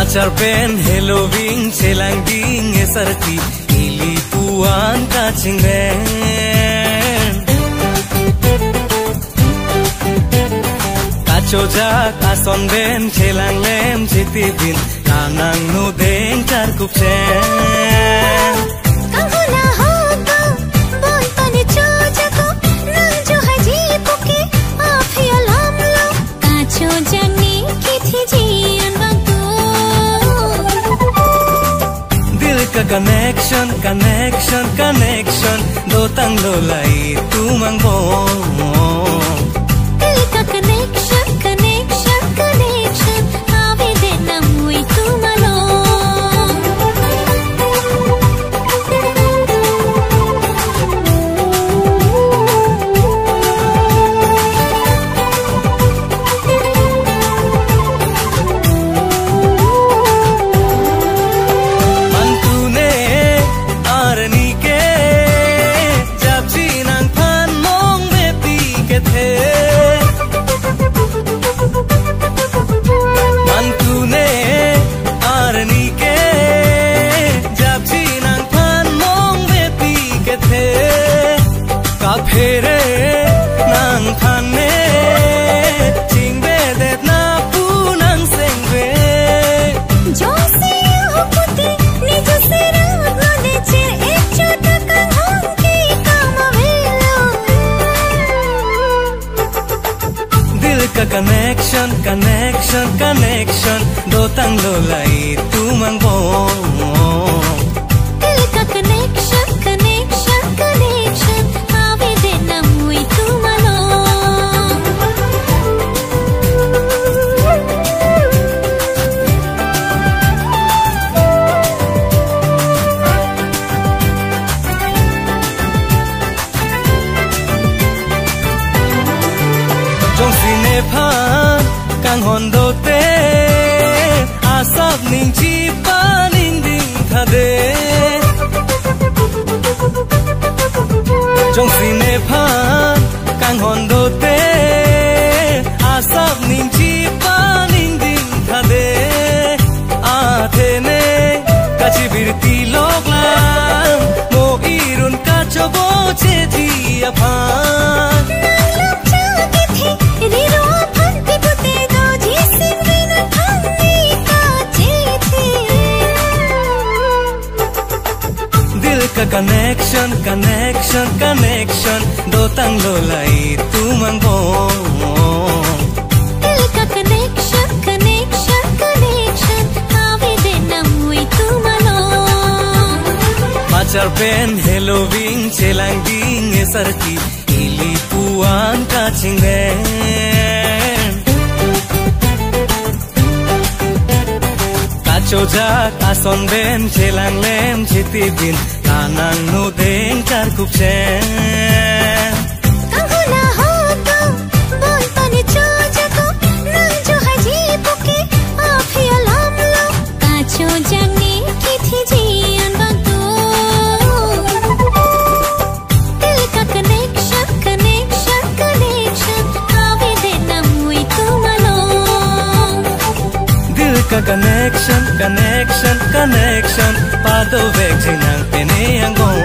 Pacarpen Halloween selang ding esarti ili puan kacingren kacoja kason ben selang lem citibin kanang nu deng karkup chen kahuna hoto boy pani choja ko nang jo haji puke afialam lo kacoja ni kithi jian bantu dil ka connection connection connection do tang lo lai tu mang bo dil ka connection connection connection ave de namui tu malo Phere nang thane chingbe de na pu nang sengbe jo se ho puti ni jo se rang ne che echo takan hong ki kamavelo dil ka connection connection connection do tang lo lai tu mang bo dil ka connection connection connection kang hondo te asap ning chi pa ning ding thade jong sine pha kang hondo te asap ning chi pa ning ding thade a the ne ka chi birti lok lam mo irun ka chobo che thi apha connection connection connection do tang lo lai tu mang bo dil ka connection connection connection ave de namui tu malo pacarpen Halloween selang ding esarti ili puan kacingren kacoja kason ben selang lem citibin kanang nu deng karkup chen kahuna hoto boy pani choja ko nang jo haji puke afialam lo kacoja ni kithi jian bantu dil ka connection connection connection ave de namui tu malo dil ka connection connection connection pado vek jinang pene angong